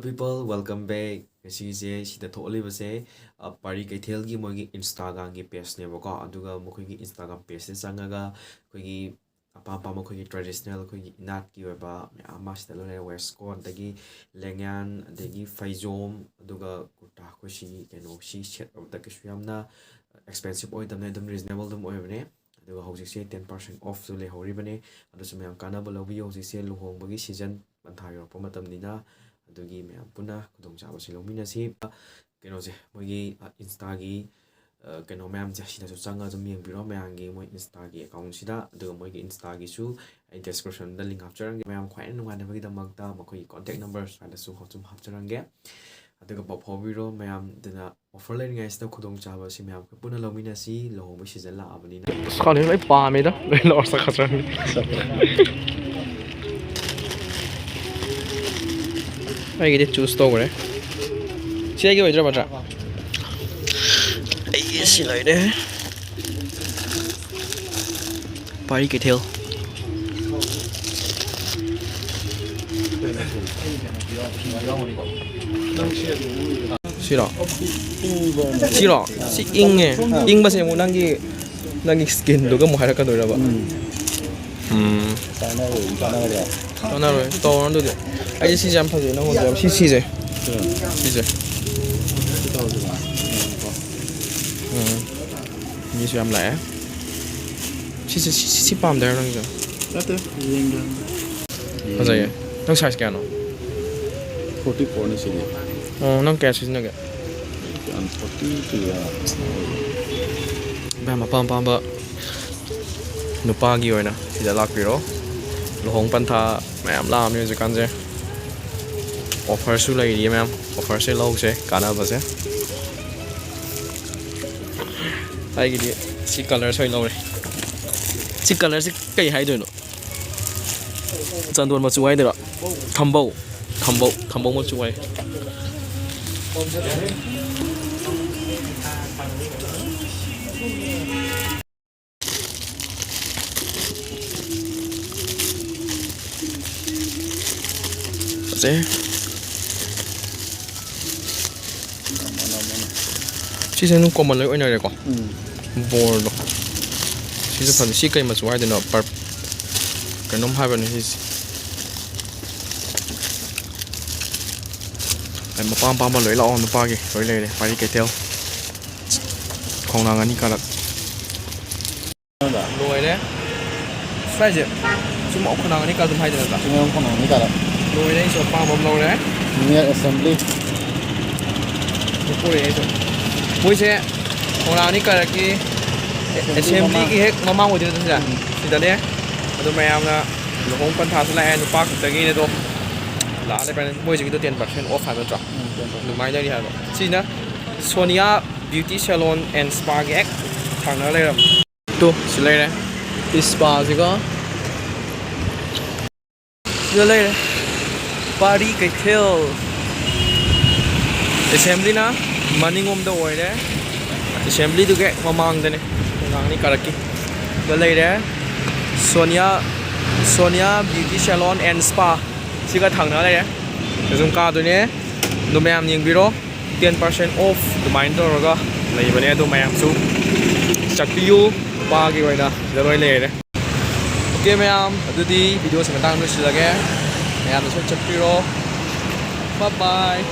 people, welcome back. Kasi sida tholi base pari KEITHEL gi mogi Instagram gi page ne bako aduga mogi Instagram page se sangaga kogi apa mogi traditional kogi inat ki weba ama style le west coast dagi lengyan dagi faizom aduga kurta ko si keno si set of the kishuyamna expensive oi damne dum reasonable dum oi bane aduga hojik se 10% off so le hori bane adu sumyam kana bolobi hojik se luhong bagi season banthai ro pamatam nina adugi me puna kudong chaba si lomina si keno je mogi insta gi keno ma'am je sida so changa zum yeng biro ma'am gi moi insta gi account sida adu mogi insta gi su description da link hapcharang ma'am khwai nu ngana bagi damak da makoi contact numbers ada su hotum hapcharang ge aduga pop biro ma'am dina offer line guys da kudong chaba si ma'am puna lomina si lohong si season la abani na khali mai pa me da lor sa khatra I get it choose store. See I give it a drop. I see like that. PARI KEITHEL. Siro. Si ing ba mo nangi skin do ka mo haraka do ra ba. Tana rồi, to nó được. Ai xí jam phải nó không xí rồi. Xí rồi. Như jam lại. Xí pam đấy nó như. That's it. Ring. Bao giờ vậy? Nó size cái nào? 44 này xí. Nó cái xí nó cái. 40 thì Ba mà pam ba. Nó pa gì vậy nè? Thì đã lạc rồi. Luhong pantha ma'am lam như kan je offer su lai di ma'am offer se low se kana ba se ai gi si color soi low re si color se kai hai do no chan don ma chu ai de ra thambau ma chu ai thế chị sẽ nung còn lấy này có bò đó chị sẽ phần chị cây mà chú ai thì nó bật cái nôm hai bên này em mà pam lấy là on nó pa kì lấy này PARI KEITHEL Khongang anh Karak rồi đấy phải chứ chúng mẫu Khongang anh Karak hay được cả Chingmeirong Khongang anh Karak. rồi đấy số pam bấm lâu đấy Near assembly. Bukuri eso. Moise, Khongang ni Karak ki assembly ki hek mamang odi tu sila. Sida ne. Ado mayam na luhong pantha sila en pak tagi ne do. La le pen moise ki to 10% off ha tra. Lumai da ri ha. Sina Sonia Beauty Salon and Spa ki ek thang na le ram. Tu sila ne. Spa ji ko. Sila le. PARI KEITHEL assembly na maningom da oi de assembly du ge mamang de ne Khongang ni Karak ki galai de Sonia Beauty Salon and Spa siga thang na le de zum ka du ne no mayam ning biro 10% off du mind do ga lai ba ne du mayam su chakpiu pa gi oi na da roi le de okay mayam adu di video se matang no silage mayam so chakpiro bye bye